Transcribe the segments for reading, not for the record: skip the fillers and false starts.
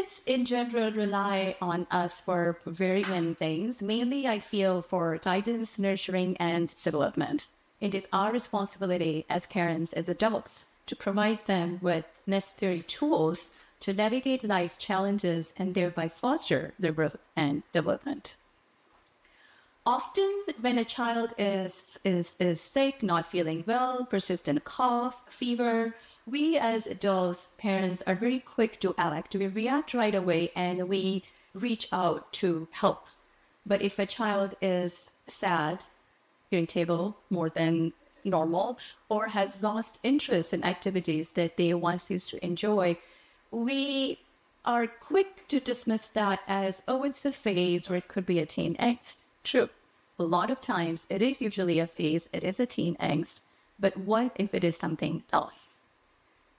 kids in general rely on us for very many things. Mainly, I feel for guidance, nurturing, and development. It is our responsibility as parents, as adults, to provide them with necessary tools to navigate life's challenges and thereby foster their growth and development. Often, when a child is sick, not feeling well, persistent cough, fever, we as adults, parents, are very quick to act. We react right away and we reach out to help. But if a child is sad, irritable more than normal, or has lost interest in activities that they once used to enjoy, we are quick to dismiss that as, oh, it's a phase, or it could be a teen angst. True. A lot of times it is usually a phase, it is a teen angst, but what if it is something else?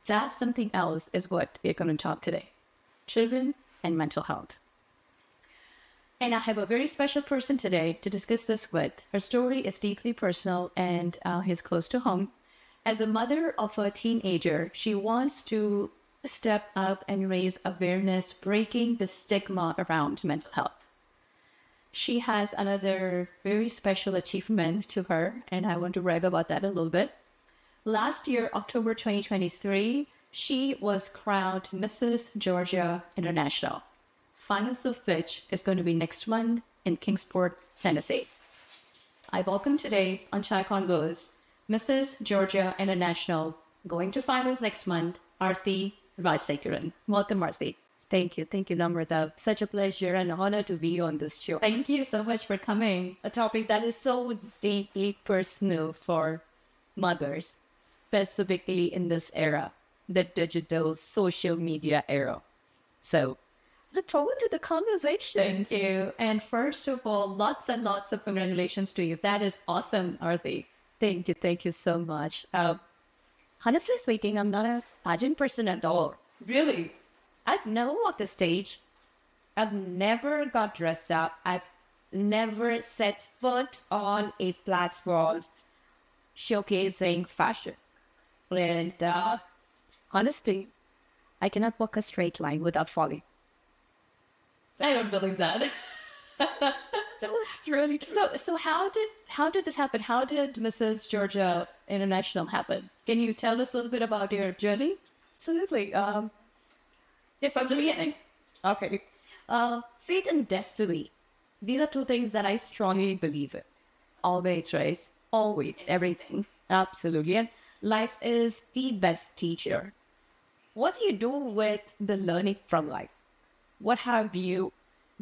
That something else is what we're going to talk today. Children and mental health. And I have a very special person today to discuss this with. Her story is deeply personal and is close to home. As a mother of a teenager, she wants to step up and raise awareness, breaking the stigma around mental health. She has another very special achievement to her, and I want to brag about that a little bit. Last year, October 2023, she was crowned Mrs. Georgia International. Finals of which is going to be next month in Kingsport, Tennessee. I welcome today on Chai Convo's Mrs. Georgia International, going to finals next month, Aarthi Rajasekaran. Welcome, Aarthi. Thank you, Namrata. Such a pleasure and honor to be on this show. Thank you so much for coming. A topic that is so deeply personal for mothers, specifically in this era, the digital social media era. So, look forward to the conversation. Thank you. And first of all, lots and lots of congratulations to you. That is awesome, Aarthi. Thank you so much. Honestly speaking, I'm not a pageant person at all. Really? I've never walked the stage. I've never got dressed up. I've never set foot on a platform showcasing fashion. And honestly, I cannot walk a straight line without falling. I don't believe that. That's really true. So how did this happen? How did Mrs. Georgia International happen? Can you tell us a little bit about your journey? Absolutely. From the beginning. Okay. Fate and destiny. These are two things that I strongly believe in. Always, right? Always. Everything. Absolutely. And life is the best teacher. What do you do with the learning from life? What have you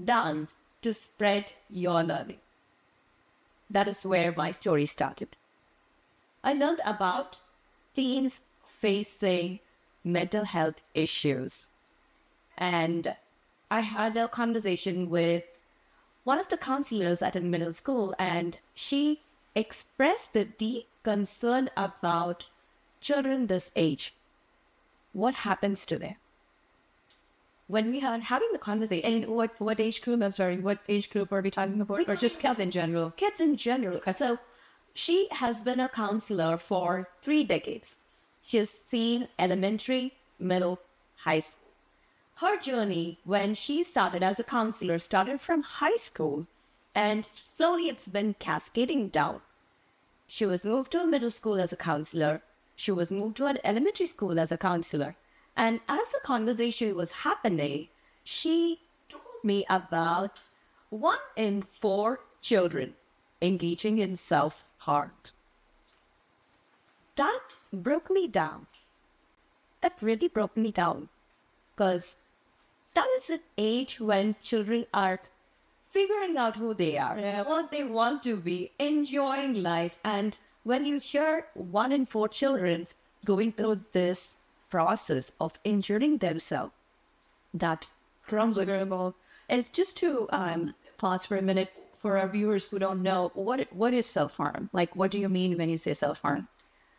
done to spread your learning? That is where my story started. I learned about teens facing mental health issues. And I had a conversation with one of the counselors at a middle school, and she expressed the deep concern about children this age. What happens to them? When we are having the conversation. And what age group? I'm sorry, what age group are we talking about? Or just kids in general? Kids in general. Okay. So she has been a counselor for 3 decades. She has seen elementary, middle, high school. Her journey when she started as a counselor started from high school, and slowly it's been cascading down. She was moved to a middle school as a counselor. She was moved to an elementary school as a counselor. And as the conversation was happening, she told me about 1 in 4 children engaging in self-harm. That broke me down. That really broke me down. Because that is an age when children are figuring out who they are, what they want to be, enjoying life. And when you hear 1 in 4 children going through this process of injuring themselves, that Unbelievable. And just to pause for a minute, for our viewers who don't know, what is self-harm? Like, what do you mean when you say self-harm?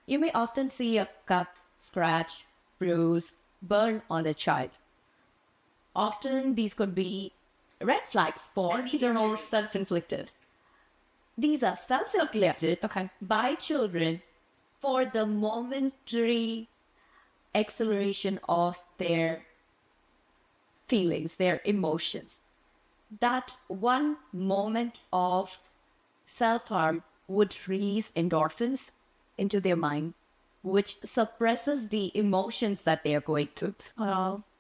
You may often see a cut, scratch, bruise, burn on a child. Often these could be red flags for... And these are all self-inflicted. These are self-inflicted Okay. by children for the momentary acceleration of their feelings, their emotions. That one moment of self-harm would release endorphins into their mind, which suppresses the emotions that they are going through.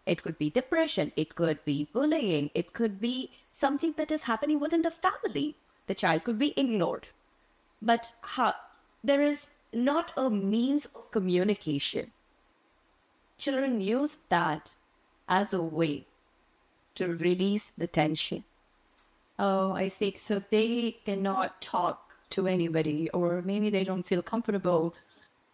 It could be depression, it could be bullying, it could be something that is happening within the family. The child could be ignored. But there is not a means of communication. Children use that as a way to release the tension. Oh, I see. So they cannot talk to anybody, or maybe they don't feel comfortable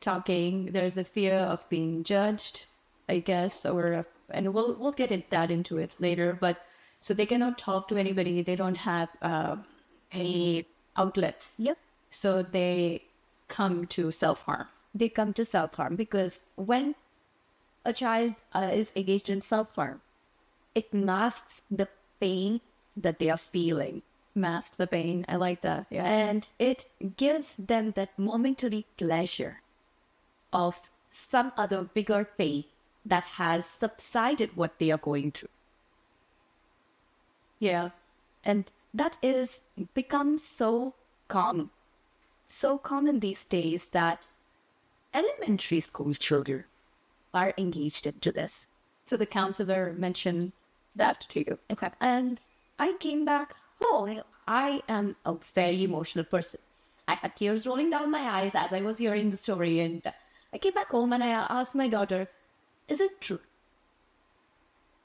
talking. There's a fear of being judged, I guess, and we'll get into it later. But so they cannot talk to anybody. They don't have any outlet. Yep. So they come to self-harm. They come to self-harm because when a child is engaged in self-harm, it masks the pain that they are feeling. Mask the pain. I like that. Yeah. And it gives them that momentary pleasure of some other bigger pain that has subsided what they are going through. Yeah. And that is becomes so common these days that elementary school children are engaged into this. So the counselor mentioned that to you. In fact, and I came back home. I am a very emotional person. I had tears rolling down my eyes as I was hearing the story, and I came back home and I asked my daughter, "Is it true?"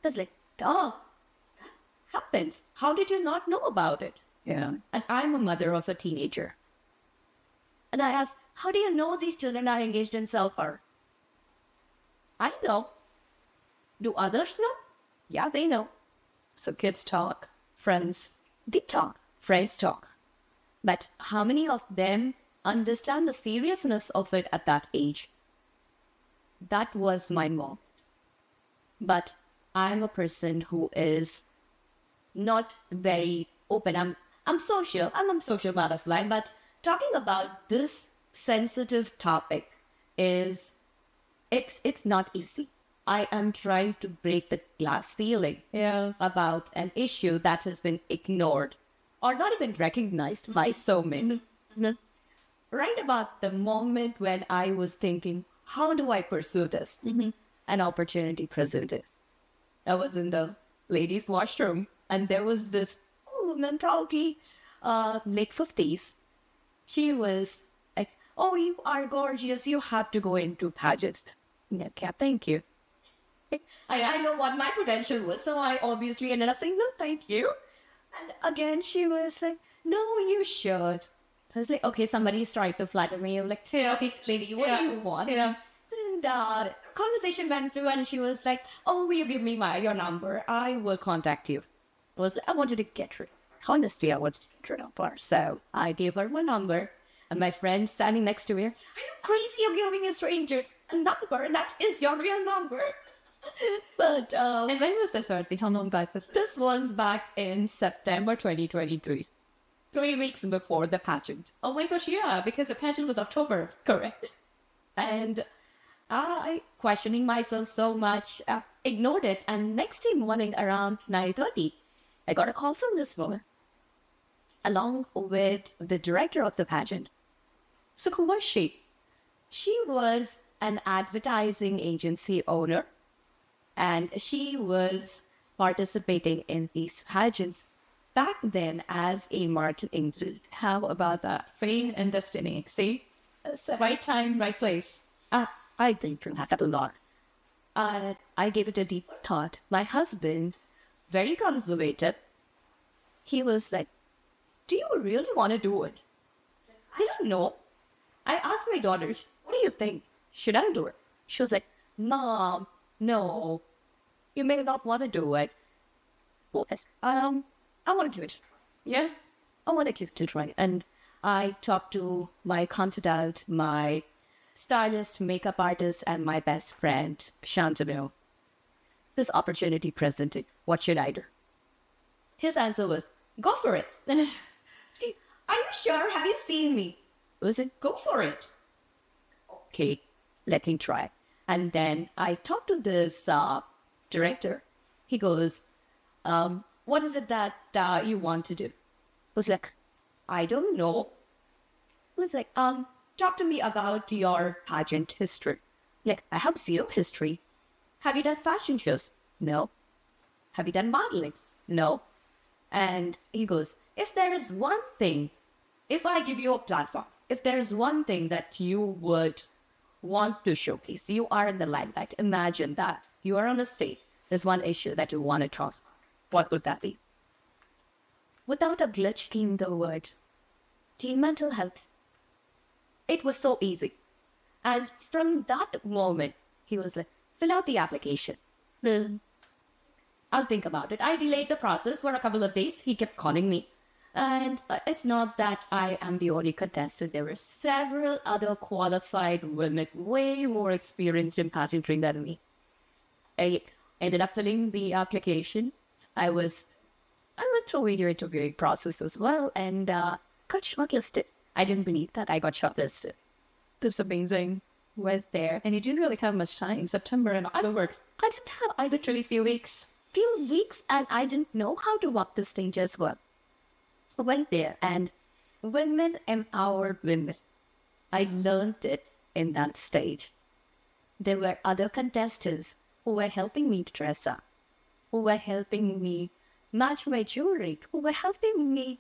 I was like, "Oh, that happens. How did you not know about it?" Yeah. And I'm a mother of a teenager. And I asked, "How do you know these children are engaged in self-harm?" "I know." "Do others know?" "Yeah, they know." So kids talk, friends. They talk, friends talk. But how many of them understand the seriousness of it at that age? That was my mom. But I'm a person who is not very open. I'm social. I'm a social butterfly. But talking about this sensitive topic it's not easy. I am trying to break the glass ceiling about an issue that has been ignored or not even recognized by so many. Right about the moment when I was thinking, how do I pursue this? An opportunity presented. I was in the ladies' washroom and there was this mentality, late 50s. She was like, "Oh, you are gorgeous. You have to go into pageants." "Okay, thank you." I know what my potential was, so I obviously ended up saying, "No, thank you." And again, she was like, "No, you should." I was like, "Okay, somebody's trying to flatter me." I'm like, "Okay, lady, what do you want?" And conversation went through, and she was like, "Oh, will you give me your number? I will contact you." I wanted to get rid of her. Honestly, I wanted to get rid of her. So I gave her my number, and my friend standing next to her, "Are you crazy? You're giving a stranger a number, and that is your real number." But and when was this, Aarthi? How long back was this? This was back in September 2023, 3 weeks before the pageant. Oh my gosh, yeah, because the pageant was October. Correct. And I, questioning myself so much, ignored it. And next day morning around 9:30, I got a call from this woman, along with the director of the pageant. So who was she? She was an advertising agency owner, and she was participating in these pageants back then as a marketing lead. How about that? Fate and destiny. See? Right time, right place. I think that a lot. I gave it a deeper thought. My husband, very conservative, he was like, "Do you really want to do it?" I don't know. I asked my daughter, "What do you think? Should I do it?" She was like, "Mom, no, you may not want to do it." Well, I want to give it a try. Yeah? I want to give it a try. And I talked to my confidant, my stylist, makeup artist, and my best friend, Shantanu. This opportunity presented. What should I do? His answer was, "Go for it." "Are you sure? Have you seen me?" I was like, "Go for it." Okay, let me try. And then I talked to this director. He goes, what is it that you want to do? Was like, I don't know. Was like, talk to me about your pageant history. Like, I have zero history. Have you done fashion shows? No. Have you done modeling? No. And he goes, if there is one thing, if I give you a platform, if there is one thing that you would want to showcase, you are in the limelight. Imagine that. You are on a stage. There's one issue that you want to transform. What would that be? Without a glitch, came the words, teen mental health. It was so easy. And from that moment, he was like, fill out the application. I'll think about it. I delayed the process for a couple of days. He kept calling me. And it's not that I am the only contestant. There were several other qualified women, way more experienced in pageantry than me. I ended up filling the application. I went through video interviewing process as well and got shortlisted. I didn't believe that I got shortlisted. That's amazing. Went there, and it didn't really have much time. September and October. I didn't have. I literally few weeks, and I didn't know how to walk the stage as well. So went there, and women empowered women. I learned it in that stage. There were other contestants who were helping me to dress up, who were helping me match my jewelry, who were helping me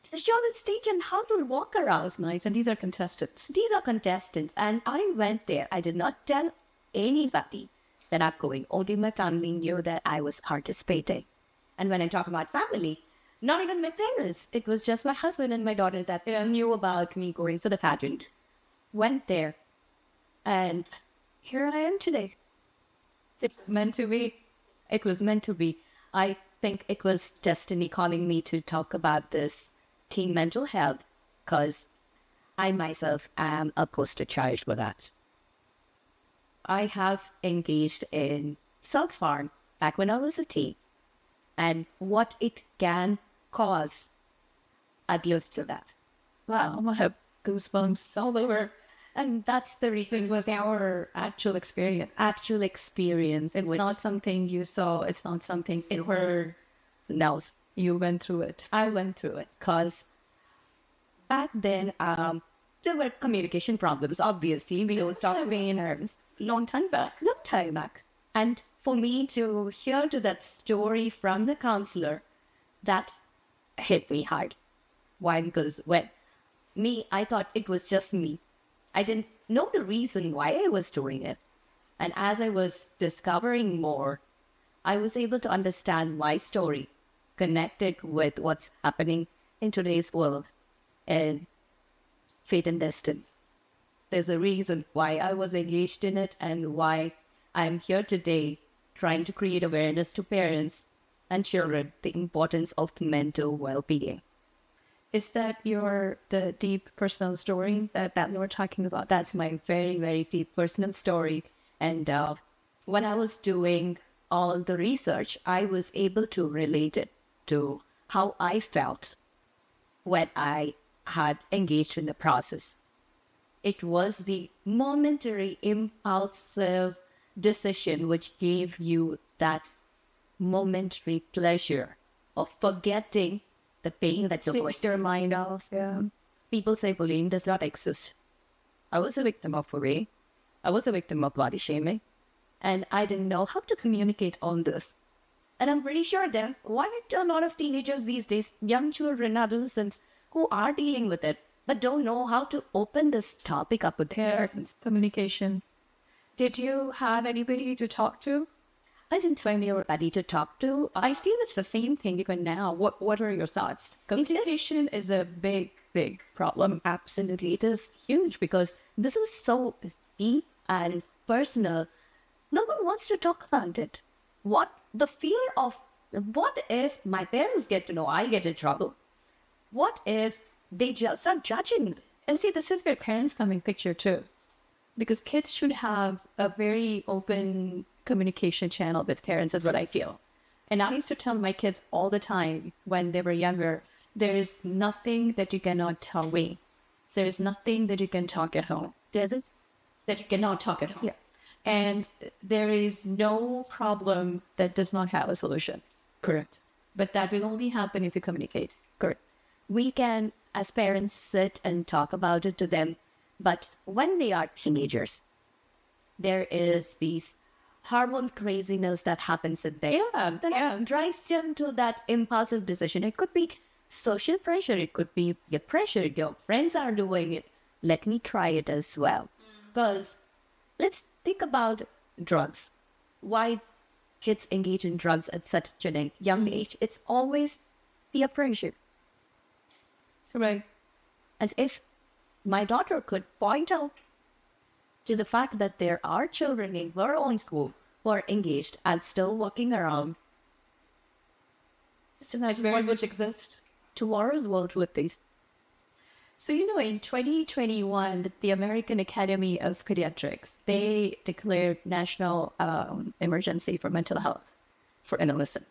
to show the stage and how to walk around nights. And these are contestants. These are contestants. And I went there. I did not tell anybody that I'm going. Only my family knew that I was participating. And when I talk about family, not even my parents. It was just my husband and my daughter that knew about me going for the pageant. Went there. And here I am today. It was meant to be. It was meant to be. I think it was destiny calling me to talk about this teen mental health because I myself am a poster child for that. I have engaged in self-harm back when I was a teen, and what it can cause, I've lived through that. Wow, I have goosebumps all over. And that's the reason. It was our actual experience. Actual experience. It's not something you saw. It's not something you heard. No. You went through it. I went through it. Because back then, there were communication problems, obviously. We don't talk to long time back. Long time back. And for me to hear to that story from the counselor, that hit me hard. Why? Because I thought it was just me. I didn't know the reason why I was doing it. And as I was discovering more, I was able to understand my story connected with what's happening in today's world and fate and destiny. There's a reason why I was engaged in it and why I'm here today trying to create awareness to parents and children the importance of mental well-being. Is that the deep personal story that you were talking about? That's my very, very deep personal story. And when I was doing all the research, I was able to relate it to how I felt when I had engaged in the process. It was the momentary, impulsive decision which gave you that momentary pleasure of forgetting the pain that you're going your mind off. Yeah. People say bullying does not exist. I was a victim of bullying. I was a victim of body shaming. And I didn't know how to communicate on this. And I'm pretty sure there aren't a lot of teenagers these days, young children, adolescents, who are dealing with it, but don't know how to open this topic up with their parents. Communication. Did you have anybody to talk to? I didn't find anybody to talk to. I feel it's the same thing even now. What are your thoughts? Communication is a big, big problem. Absolutely. It is huge because this is so deep and personal. No one wants to talk about it. The fear of, what if my parents get to know I get in trouble? What if they just start judging me? And see, this is where parents come in picture too. Because kids should have a very open communication channel with parents is what I feel. And I used to tell my kids all the time when they were younger, there is nothing that you cannot tell me. There is nothing that you can talk at home. Does it? That you cannot talk at home. Yeah. And there is no problem that does not have a solution. Correct. But that will only happen if you communicate. Correct. We can, as parents, sit and talk about it to them, but when they are teenagers, there is this hormone craziness that happens in there that drives them to that impulsive decision. It could be social pressure, it could be your pressure, your friends are doing it. Let me try it as well. Because let's think about drugs. Why kids engage in drugs at such a young age? It's always peer pressure. Right. And if my daughter could point out to the fact that there are children in her own school who are engaged and still walking around, Just imagine what would exist. Tomorrow's world would be. So, in 2021, the American Academy of Pediatrics, they declared national emergency for mental health for adolescents.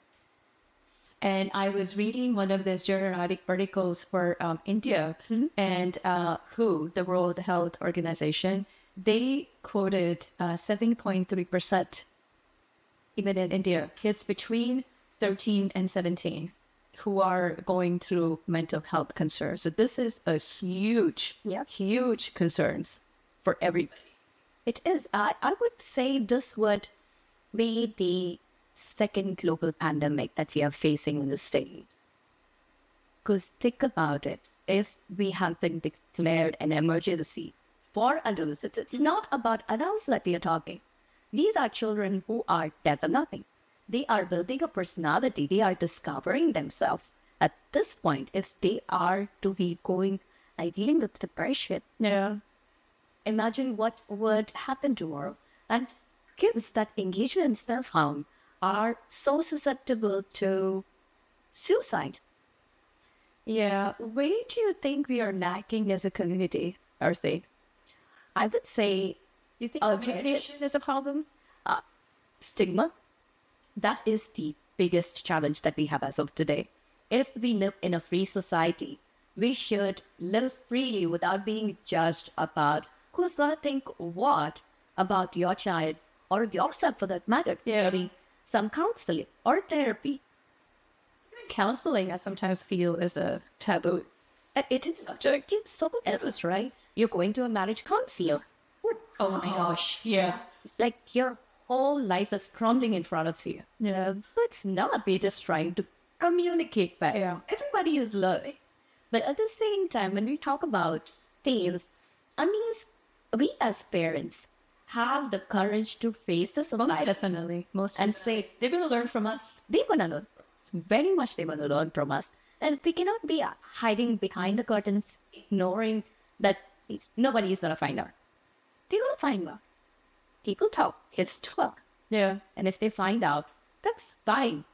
And I was reading one of those journal articles for India and WHO, the World Health Organization, they quoted 7.3%, even in India, kids between 13 and 17 who are going through mental health concerns. So this is a huge concerns for everybody. It is. I would say this would be the second global pandemic that we are facing in the state. Because think about it. If we have been declared an emergency for adolescents, it's not about adults that we are talking. These are children who are developing. They are building a personality. They are discovering themselves. At this point, if they are to be going and dealing with depression, imagine what would happen tomorrow. And kids that engage in self-harm are so susceptible to suicide. Yeah. Where do you think we are lacking as a community, Aarthi? I would say, You think communication is a problem? Stigma. That is the biggest challenge that we have as of today. If we live in a free society, we should live freely without being judged about who's going to think what about your child or yourself for that matter. Maybe some counseling or therapy. Even counseling, I sometimes feel, is a taboo. It is subject. It's so else, right? You're going to a marriage counselor. Oh my gosh. Yeah. It's like your whole life is crumbling in front of you. Yeah. It's not. We're just trying to communicate better. Yeah. Everybody is learning. But at the same time, when we talk about teens, we as parents have the courage to face the society. Most definitely. And say, they're going to learn from us. they're going to learn. Very much they're going to learn from us. And we cannot be hiding behind the curtains, ignoring that nobody is going to find out. They're going to find out. People talk. Kids talk. Yeah. And if they find out, that's fine.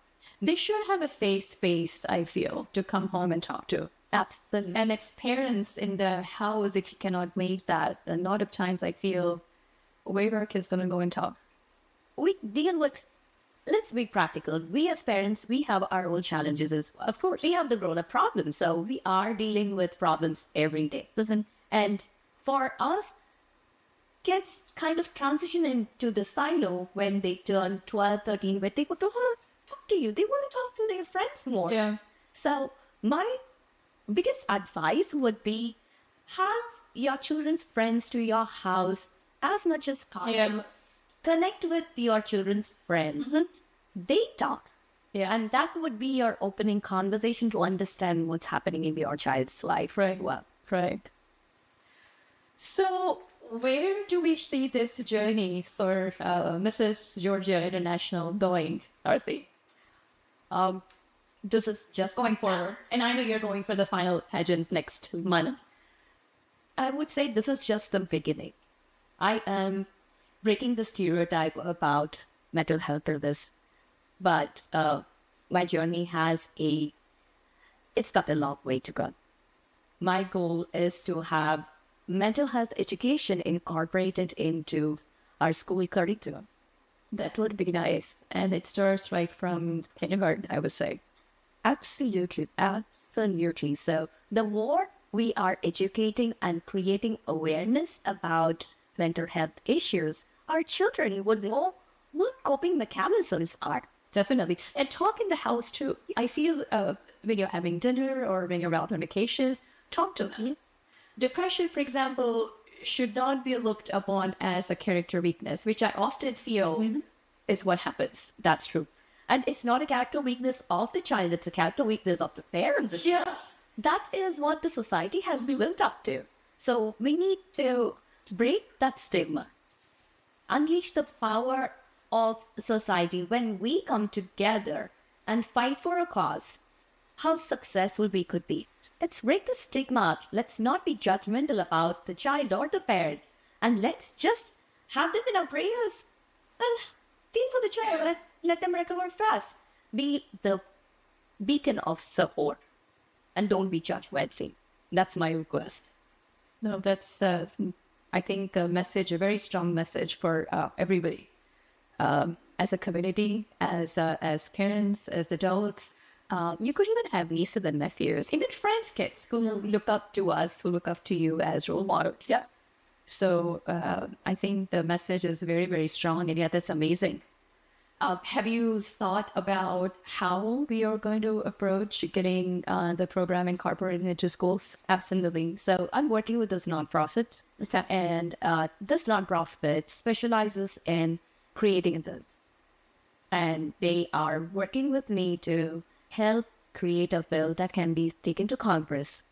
They should have a safe space, I feel, to come home and talk to. Absolutely. And if parents in the house, if you cannot make that, a lot of times I feel, where are kids going to go and talk? We deal with, let's be practical. We as parents, we have our own challenges as well. Of course. We have the grown-up problems. So we are dealing with problems every day. And for us, kids kind of transition into the silo when they turn 12, 13, where they go to talk to you. They want to talk to their friends more. Yeah. So my biggest advice would be have your children's friends to your house as much as possible. Yeah. Connect with your children's friends. They talk. Yeah. And that would be your opening conversation to understand what's happening in your child's life as well. Right. So, where do we see this journey for Mrs. Georgia International going, Aarthi? This is just Going forward. And I know you're going for the final pageant next month. I would say this is just the beginning. I am breaking the stereotype about mental health illness, but my journey it's got a long way to go. My goal is to have mental health education incorporated into our school curriculum. That would be nice. And it starts right from kindergarten, I would say. Absolutely. Absolutely. So the more we are educating and creating awareness about mental health issues, our children would know what coping mechanisms are. Definitely. And talk in the house too. I feel when you're having dinner or when you're out on vacations, talk to them. Depression, for example, should not be looked upon as a character weakness, which I often feel is what happens. That's true. And it's not a character weakness of the child, it's a character weakness of the parents. Yes. That is what the society has built up to. So we need to break that stigma, unleash the power of society when we come together and fight for a cause. How successful we could be. Let's break the stigma. Let's not be judgmental about the child or the parent. And let's just have them in our prayers and feel for the child and let them recover fast. Be the beacon of support and don't be judgmental. That's my request. No, that's, I think, a message, a very strong message for everybody. As a community, as parents, as adults, you could even have nieces and nephews, even friends' kids who look up to us, who look up to you as role models. Yeah. So I think the message is very, very strong, and yeah, that's amazing. Have you thought about how we are going to approach getting the program incorporated into schools? Absolutely. So I'm working with this nonprofit, and this nonprofit specializes in creating events. And they are working with me to help create a bill that can be taken to Congress.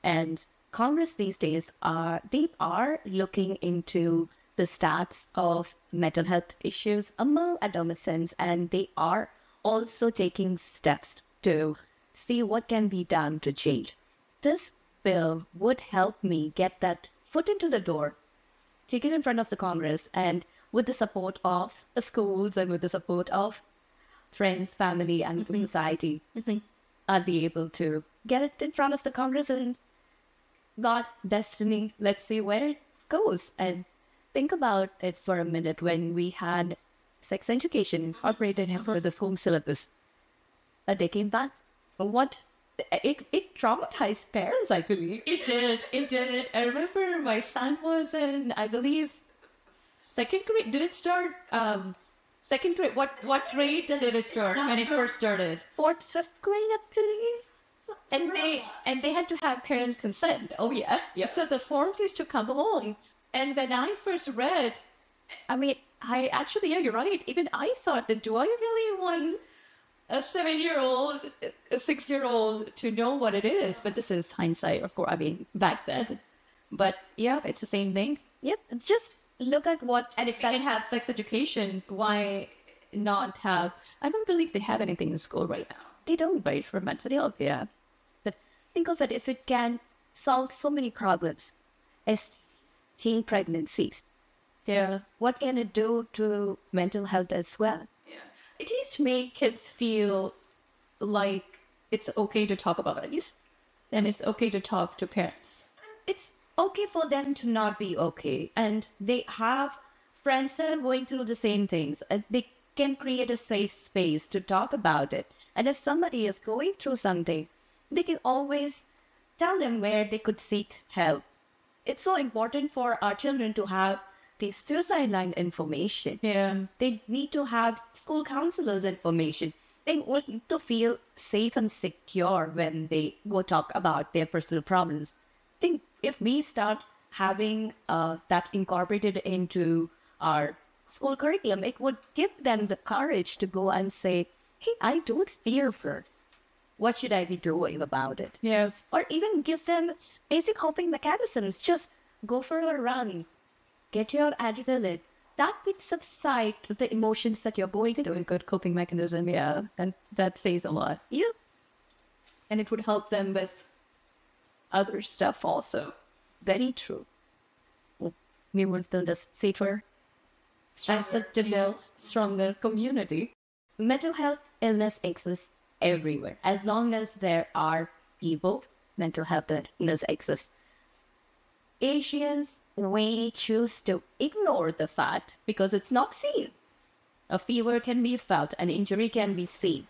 And Congress these days are looking into the stats of mental health issues among adolescents, and they are also taking steps to see what can be done to change. This bill would help me get that foot into the door, take it in front of the Congress, and with the support of the schools and with the support of friends, family, and the society, I'll be able to get it in front of the Congress and God, destiny, let's see where it goes. And think about it for a minute when we had sex education incorporated into the school syllabus a decade back. What? It traumatized parents, I believe. It did. I remember my son was in, I believe, second grade. Did it start? Second grade. What grade did it start when it first started? Fourth, fifth grade, I believe. And they had to have parents' consent. Oh yeah. So the forms used to come home, and when I first read, I mean, yeah, you're right. Even I thought that, do I really want a 7-year-old, a 6-year-old to know what it is? But this is hindsight, of course. I mean, back then. But yeah, it's the same thing. Yep. Just look at what. And if they can have sex education, why not have? I don't believe they have anything in school right now. They don't. Right, for mental health, yeah. But think of it, if it can solve so many problems as teen pregnancies. Yeah. What can it do to mental health as well? Yeah. It needs to make kids feel like it's okay to talk about it. And it's okay to talk to parents. It's okay for them to not be okay. And they have friends that are going through the same things. And they can create a safe space to talk about it. And if somebody is going through something, they can always tell them where they could seek help. It's so important for our children to have the suicide line information. Yeah. They need to have school counselors information. They need to feel safe and secure when they go talk about their personal problems. I think if we start having that incorporated into our school curriculum, it would give them the courage to go and say, hey, I don't fear for. What should I be doing about it? Yes. Or even give them basic coping mechanisms. Just go for a run. Get your adrenaline. That would subside the emotions that you're going through. A good coping mechanism, yeah. And that says a lot. Yeah. And it would help them with other stuff also. Very true. We want to build a safer, acceptable, stronger community. Mental health illness exists everywhere. As long as there are people, mental health illness exists. Asians, we choose to ignore the fact because it's not seen. A fever can be felt, an injury can be seen.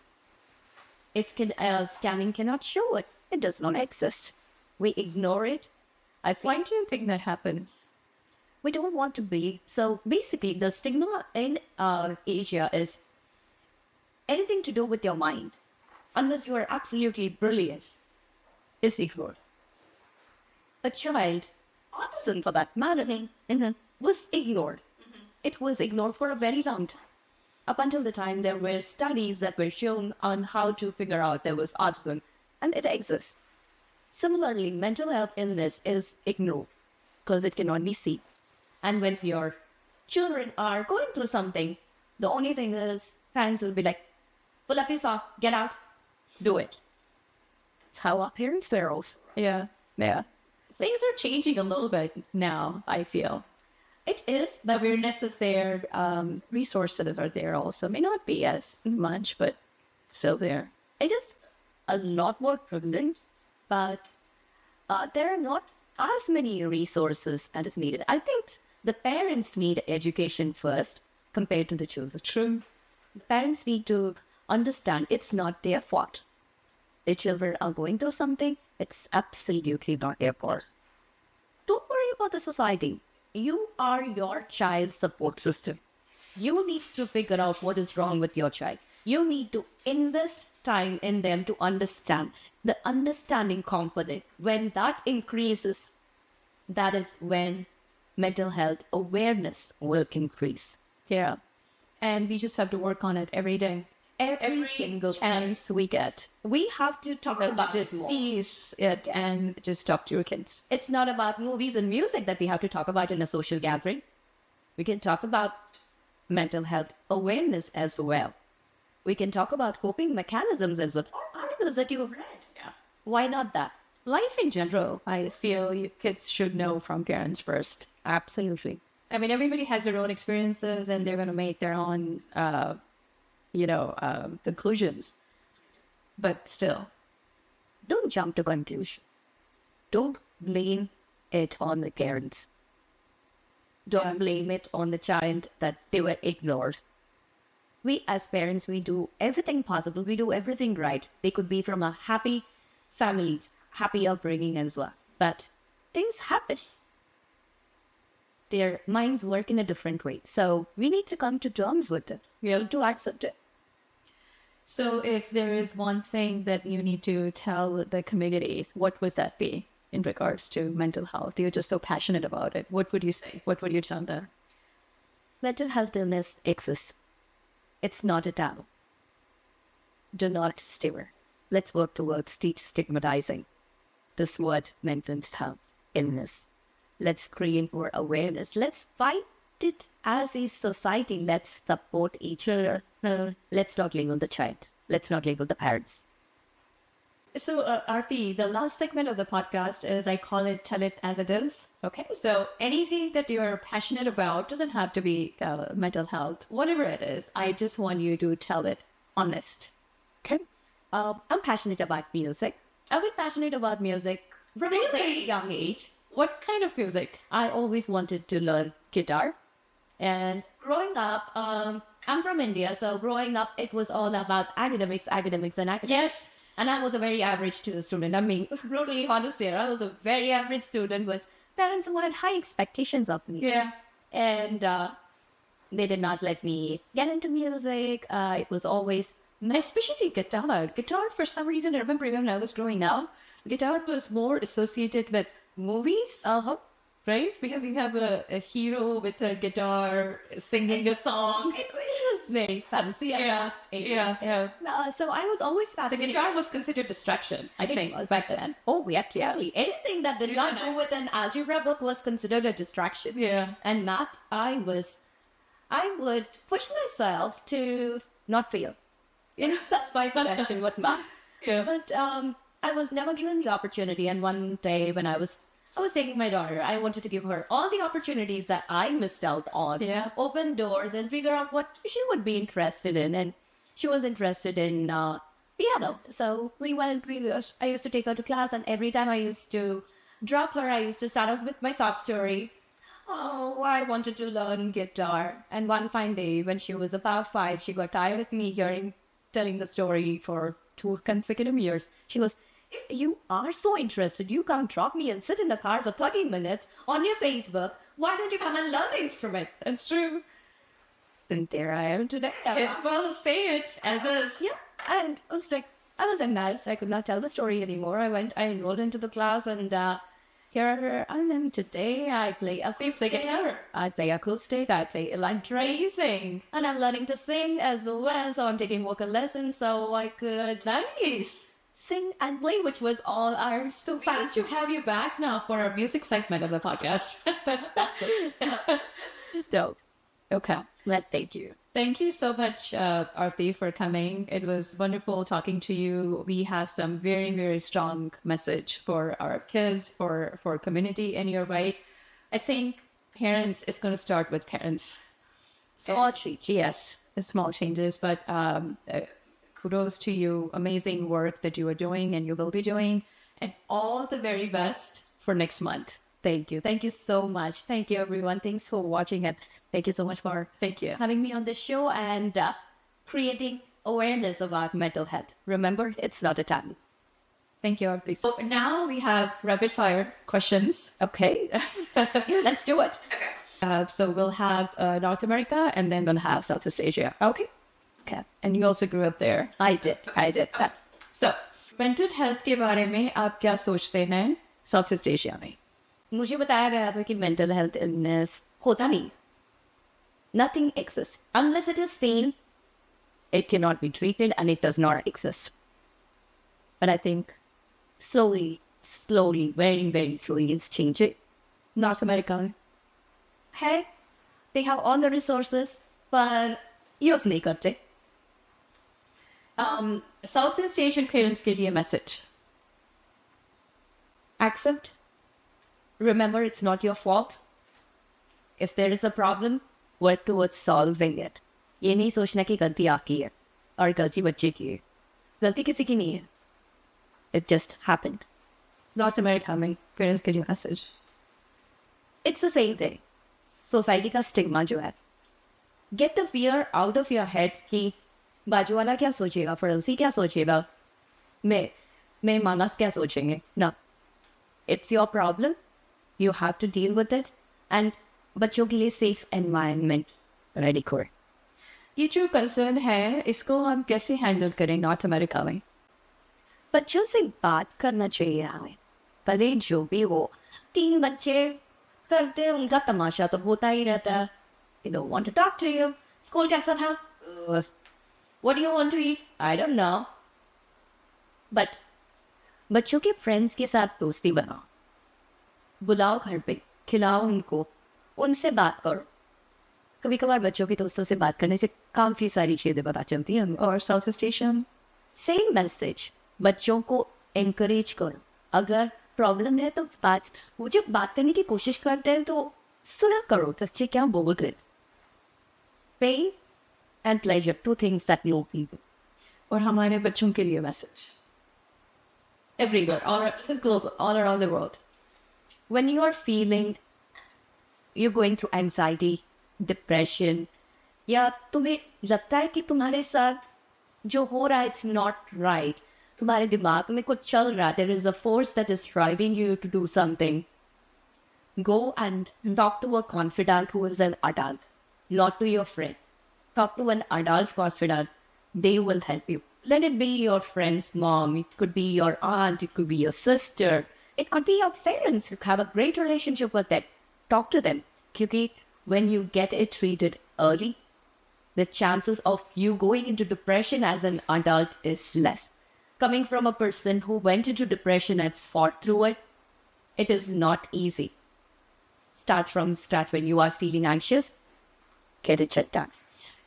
If scanning cannot show it, it does not exist. We ignore it. Why do you think that happens? We don't want to be. So basically, the stigma in Asia is anything to do with your mind, unless you are absolutely brilliant, is ignored. A child, autism for that matter, was ignored. It was ignored for a very long time. Up until the time there were studies that were shown on how to figure out there was autism, and it exists. Similarly, mental health illness is ignored because it cannot be seen. And when your children are going through something, the only thing is parents will be like, pull up your sock, get out, do it. It's how our parents were also. Yeah. Things are changing a little bit now, I feel. It is, The awareness is there, resources are there also. May not be as much, but still there. it is a lot more prevalent, but there are not as many resources that is needed. I think the parents need education first compared to the children. True. The parents need to understand it's not their fault. The children are going through something, it's absolutely not their fault. Don't worry about the society. You are your child's support system. You need to figure out what is wrong with your child. You need to invest time in them to understand. The understanding component, when that increases, that is when mental health awareness will increase. Yeah. And we just have to work on it every day. Every single chance we get. We have to talk about Just this more. seize it and just talk to your kids. It's not about movies and music that we have to talk about in a social gathering. We can talk about mental health awareness as well. We can talk about coping mechanisms as well. Articles that you have read. Yeah. Why not that? Life in general, I feel you kids should know from parents first. Absolutely. I mean, everybody has their own experiences and they're going to make their own, conclusions. But still. Don't jump to conclusion. Don't blame it on the parents. Don't blame it on the child that they were ignored. We as parents, we do everything possible. We do everything right. They could be from a happy family, happy upbringing as well. But things happen. Their minds work in a different way. So we need to come to terms with it. We have to accept it. So if there is one thing that you need to tell the community, what would that be in regards to mental health? You're just so passionate about it. What would you say? What would you tell them? Mental health illness exists. It's not a taboo. Do not stigma. Let's work towards stigmatizing this word mental health illness. Let's create more awareness. Let's fight it as a society. Let's support each other. Let's not label the child. Let's not label the parents. So, Aarthi, the last segment of the podcast is, I call it Tell It As It Is. Okay. So anything that you're passionate about doesn't have to be mental health, whatever it is. I just want you to tell it honest. Okay. I'm passionate about music. I've been passionate about music from a very young age. What kind of music? I always wanted to learn guitar. And growing up, I'm from India, so growing up, it was all about academics. Yes. And I was a very average student. I mean, brutally honest here. I was a very average student with parents who had high expectations of me. Yeah. And they did not let me get into music. It was always, Especially guitar. Guitar, for some reason, I remember when I was growing up, guitar was more associated with movies. Right? Because you have a hero with a guitar singing a song. it was very fancy. Yeah. So I was always The fascinated. guitar was considered distraction, I think, back then. Oh, yeah, totally. Anything that did not go with an algebra book was considered a distraction. Yeah. And math, I would push myself to not fail. That's my passion with math. Yeah. But I was never given the opportunity. And one day when I was taking my daughter, I wanted to give her all the opportunities that I missed out on. Yeah. Open doors and figure out what she would be interested in. And she was interested in piano. So I used to take her to class, and every time I used to drop her, I used to start off with my sob story. Oh, I wanted to learn guitar. And one fine day, when she was about 5, she got tired of me telling the story for 2 consecutive years. She was, if you are so interested, you come drop me and sit in the car for 30 minutes on your Facebook. Why don't you come and learn the instrument? That's true. And there I am today. It's well, say it as is. Yeah. And I was like, I was embarrassed. I could not tell the story anymore. I enrolled into the class, and here I am today. I play acoustic guitar. I play acoustic. I play electric. Amazing. And I'm learning to sing as well. So I'm taking vocal lessons so I could sing and play, which was all our So we need to have you back now for our music segment of the podcast. dope. Okay. Thank you. Thank you so much, Aarthi, for coming. It was wonderful talking to you. We have some very, very strong message for our kids, for community, and you're right. I think parents, it's going to start with parents. Small changes. Yes, small changes, but kudos to you. Amazing work that you are doing and you will be doing. And all the very best for next month. Thank you. Thank you so much. Thank you, everyone. Thanks for watching, and thank you so much for having me on this show and creating awareness about mental health. Remember, it's not a taboo. Thank you, Aarthi. So now we have rapid fire questions. Okay. Let's do it. So we'll have North America and then we'll have Southeast Asia. Okay. And you also grew up there. I did. So, mental health के बारे में आप क्या सोचते हैं Southeast Asia में? मुझे बताया गया था कि mental health illness होता नहीं. Nothing exists. Unless it is seen, it cannot be treated and it does not exist. But I think slowly, very, very slowly it's changing. North America. Hey, they have all the resources, but use नहीं करते. Southeast Asian parents के लिए message. Accept. Remember, it's not your fault. If there is a problem, work towards solving it. ये नहीं सोचना कि गलती आपकी है और गलती बच्चे की है. गलती किसी की नहीं है. It just happened. North America में parents के लिए message. It's the same thing. Society का stigma जो है. Get the fear out of your head कि बाजू वाला क्या सोचेगा, पड़ोसी क्या सोचेगा, मेरे मानस क्या सोचेंगे. No. It's your problem. You have to deal with it. And बच्चों के लिए safe environment ready करें. ये जो concern है, इसको हम कैसे handle करें North America में? बच्चों से बात करना चाहिए हमें. भले जो भी हो. 3 बच्चे करते हैं, उनका तमाशा तो होता ही रहता है. They don't want to talk to you. School कैसा था? What do you want to eat? I don't know. But बच्चों के friends के साथ दोस्ती बनाओ. बुलाओ घर पे, खिलाओ उनको, उनसे बात करो. कभी कभार बच्चों के दोस्तों से बात करने से काफ़ी सारी चीज़ें पता चलती हैं. और Southeast Asian सेम मैसेज. बच्चों को encourage करो. अगर प्रॉब्लम है तो वो जब बात करने की कोशिश करते हैं तो सुना करो बच्चे क्या बोल रहे. Pain and pleasure, 2 things that no people. और हमारे बच्चों के लिए message. Everywhere, this is global, all around the world. When you are feeling, you're going through anxiety, depression, या तुम्हें लगता है कि तुम्हारे साथ जो हो रहा है it's not right, तुम्हारे दिमाग में कुछ चल रहा है, there is a force that is driving you to do something, go and talk to a confidant who is an adult, not to your friend. Talk to an adult confidant. They will help you. Let it be your friend's mom, it could be your aunt, it could be your sister, it could be your parents. You have a great relationship with them. Talk to them. Because when you get it treated early, the chances of you going into depression as an adult is less. Coming from a person who went into depression and fought through it, it is not easy. Start from scratch when you are feeling anxious. Get it shut down.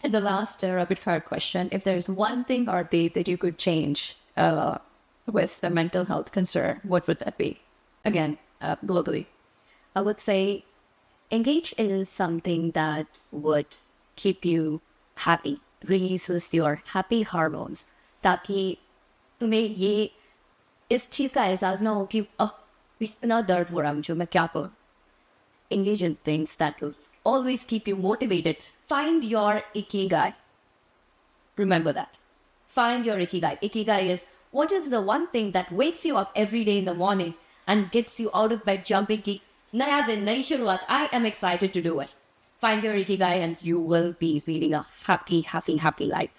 And the last rapid fire question, if there's one thing, Aarthi, that you could change with the mental health concern, what would that be? Again, globally. I would say engage in something that would keep you happy, releases your happy hormones, ताकि तुम्हें ये इस चीज़ का एहसास ना हो कि इतना दर्द हो रहा है मुझे, मैं क्या करूँ. Engage in things that will always keep you motivated. Find your ikigai. Remember that. Find your ikigai. Ikigai is what is the one thing that wakes you up every day in the morning and gets you out of bed jumping ki naya din, nayi shuruaat. I am excited to do it. find your ikigai, and you will be leading a happy life.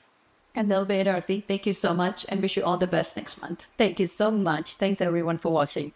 And that'll be it, Aarthi. Thank you so much and wish you all the best next month. Thank you so much. Thanks everyone for watching.